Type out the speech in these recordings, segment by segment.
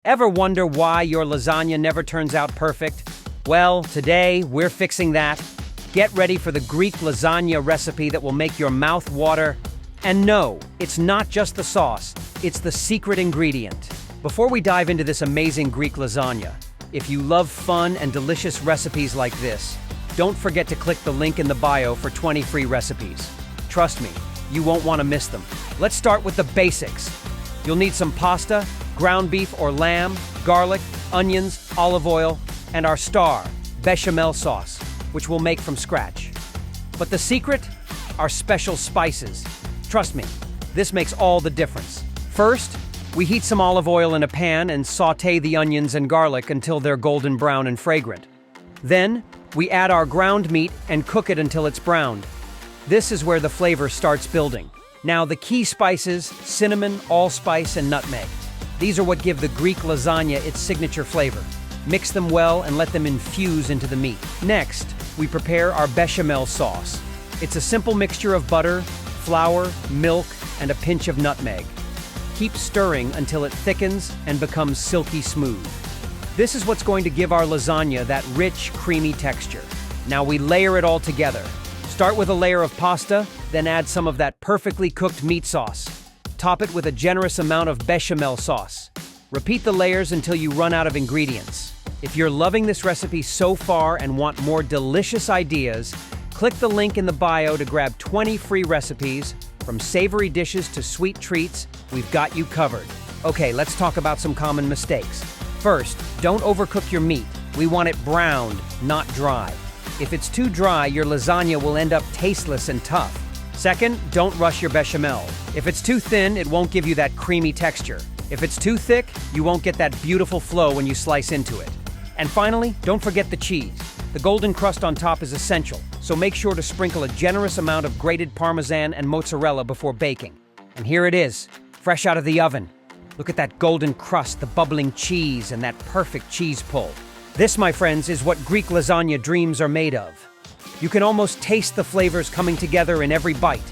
Ever wonder why your lasagna never turns out perfect? Well, today we're fixing that. Get ready for the Greek lasagna recipe that will make your mouth water. And no, it's not just the sauce, it's the secret ingredient. Before we dive into this amazing Greek lasagna, if you love fun and delicious recipes like this, don't forget to click the link in the bio for 20 free recipes. Trust me, you won't want to miss them. Let's start with the basics. You'll need some pasta, ground beef or lamb, garlic, onions, olive oil, and our star, béchamel sauce, which we'll make from scratch. But the secret? Our special spices. Trust me, this makes all the difference. First, we heat some olive oil in a pan and sauté the onions and garlic until they're golden brown and fragrant. Then, we add our ground meat and cook it until it's browned. This is where the flavor starts building. Now, the key spices, cinnamon, allspice, and nutmeg. These are what give the Greek lasagna its signature flavor. Mix them well and let them infuse into the meat. Next, we prepare our béchamel sauce. It's a simple mixture of butter, flour, milk, and a pinch of nutmeg. Keep stirring until it thickens and becomes silky smooth. This is what's going to give our lasagna that rich, creamy texture. Now we layer it all together. Start with a layer of pasta, then add some of that perfectly cooked meat sauce. Top it with a generous amount of béchamel sauce. Repeat the layers until you run out of ingredients. If you're loving this recipe so far and want more delicious ideas, click the link in the bio to grab 20 free recipes. From savory dishes to sweet treats, we've got you covered. Okay, let's talk about some common mistakes. First, don't overcook your meat. We want it browned, not dry. If it's too dry, your lasagna will end up tasteless and tough. Second, don't rush your bechamel. If it's too thin, it won't give you that creamy texture. If it's too thick, you won't get that beautiful flow when you slice into it. And finally, don't forget the cheese. The golden crust on top is essential, so make sure to sprinkle a generous amount of grated Parmesan and mozzarella before baking. And here it is, fresh out of the oven. Look at that golden crust, the bubbling cheese, and that perfect cheese pull. This, my friends, is what Greek lasagna dreams are made of. You can almost taste the flavors coming together in every bite.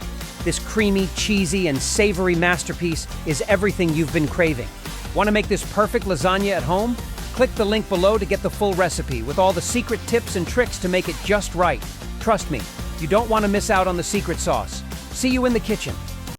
This creamy, cheesy, and savory masterpiece is everything you've been craving. Want to make this perfect lasagna at home? Click the link below to get the full recipe with all the secret tips and tricks to make it just right. Trust me, you don't want to miss out on the secret sauce. See you in the kitchen.